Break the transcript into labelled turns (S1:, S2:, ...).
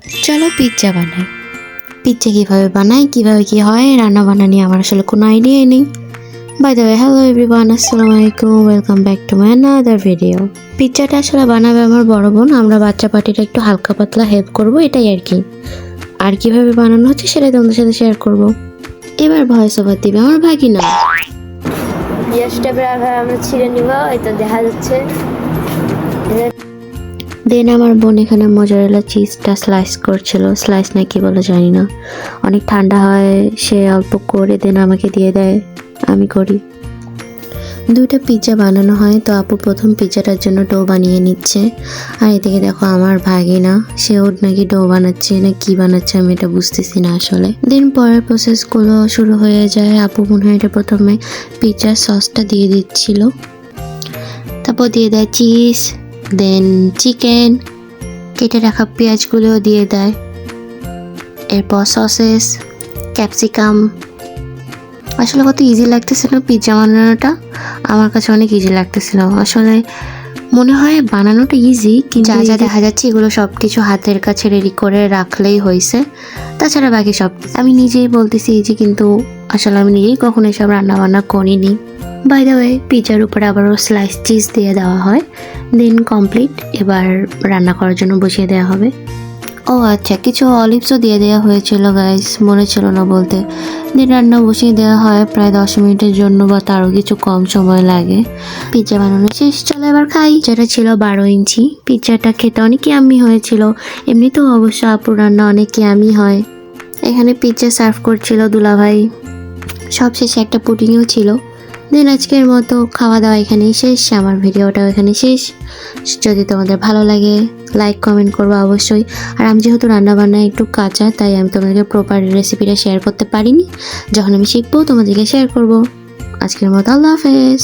S1: চলো পিৎজা বানাই। পিৎজা কীভাবে বানাই, কীভাবে কী হয়, রান্না বান্না নিয়ে আমার আসলে কোনো আইডিয়াই নেই। By the way, hello everyone, আসসালামু আলাইকুম, welcome back to my another video. পিৎজাটা আসলে বানাবে আমার বড় বোন, আমরা বাচ্চা পার্টিটা একটু হালকা পাতলা হেল্প করব, এটাই আর কি। আর কীভাবে বানানো হচ্ছে সেটাই তোমাদের সাথে শেয়ার করব। এবার ভয়েস ওভার দিবে আমার ভাগিনা।
S2: গ্যাসটা প্রায় আমরা ছিঁড়ে নিব, এটা দেখা যাচ্ছে।
S1: দেন আমার বোন এখানে মোজারেলা চিজটা স্লাইস করছিল, স্লাইস না কি বলে জানি না, অনেক ঠান্ডা হয়, সে অল্প করে দেন আমাকে দিয়ে দেয়, আমি করি। দুইটা পিৎজা বানানো হয়, তো আপু প্রথম পিৎজাটার জন্য ডো বানিয়ে নিচ্ছে, আর এদিকে দেখো আমার ভাগিনা, সেও নাকি ডো বানাচ্ছে না কি বানাচ্ছে আমি এটা বুঝতেছি না আসলে। দেন পরের প্রসেসগুলো শুরু হয়ে যায়। আপু মনে হয় এটা প্রথমে পিৎজার সসটা দিয়ে দিচ্ছিল, তারপর দিয়ে দেয় চিজ, দেন চিকেন, কেটে রাখা পেঁয়াজগুলোও দিয়ে দেয়, এরপর সসেস, ক্যাপসিকাম। আসলে কত ইজি লাগতেছিল পিৎজা বানানোটা, আমার কাছে অনেক ইজি লাগতেছিল। আসলে মনে হয় বানানোটা ইজি, কিন্তু যা যা দেখা যাচ্ছে এগুলো সব কিছু হাতের কাছে রেডি করে রাখলেই হয়েছে, তাছাড়া বাকি সব আমি নিজেই বলতেছি ইজি, কিন্তু আসলে আমি নিজেই কখনো এসব রান্না বান্না করিনি। বাই দ্য ওয়ে, পিৎজার উপরে আবারও স্লাইস চিজ দিয়ে দেওয়া হয়, দেন কমপ্লিট। এবার রান্না করার জন্য বসিয়ে দেওয়া হবে। ও আচ্ছা, কিছু অলিভসও দিয়ে দেওয়া হয়েছিল গাইস, মনে ছিল না বলতে। দেন রান্না বসিয়ে দেওয়া হয় প্রায় 10 মিনিটের জন্য, বা তারও কিছু কম সময় লাগে। পিৎজা বানানো শেষ, চলো এবার খাই। যেটা ছিল 12 ইঞ্চি, পিৎজাটা খেতে অনেক ইয়াম্মি হয়েছিল। এমনিতেও অবশ্য আপুর রান্না অনেক ইয়াম্মি হয়। এখানে পিৎজা সার্ভ করছিল দুলাভাই, সবশেষে একটা পুডিংও ছিল। দেন আজকের মতো খাওয়া দাওয়া এখানেই শেষ, আমার ভিডিওটাও এখানে শেষ। যদি তোমাদের ভালো লাগে লাইক কমেন্ট করবো অবশ্যই। আর আমি যেহেতু রান্নাবান্না একটু কাঁচা, তাই আমি তোমাদেরকে প্রপার রেসিপিটা শেয়ার করতে পারিনি, যখন আমি শিখবো তোমাদেরকে শেয়ার করব। আজকের মতো আল্লাহ হাফেজ।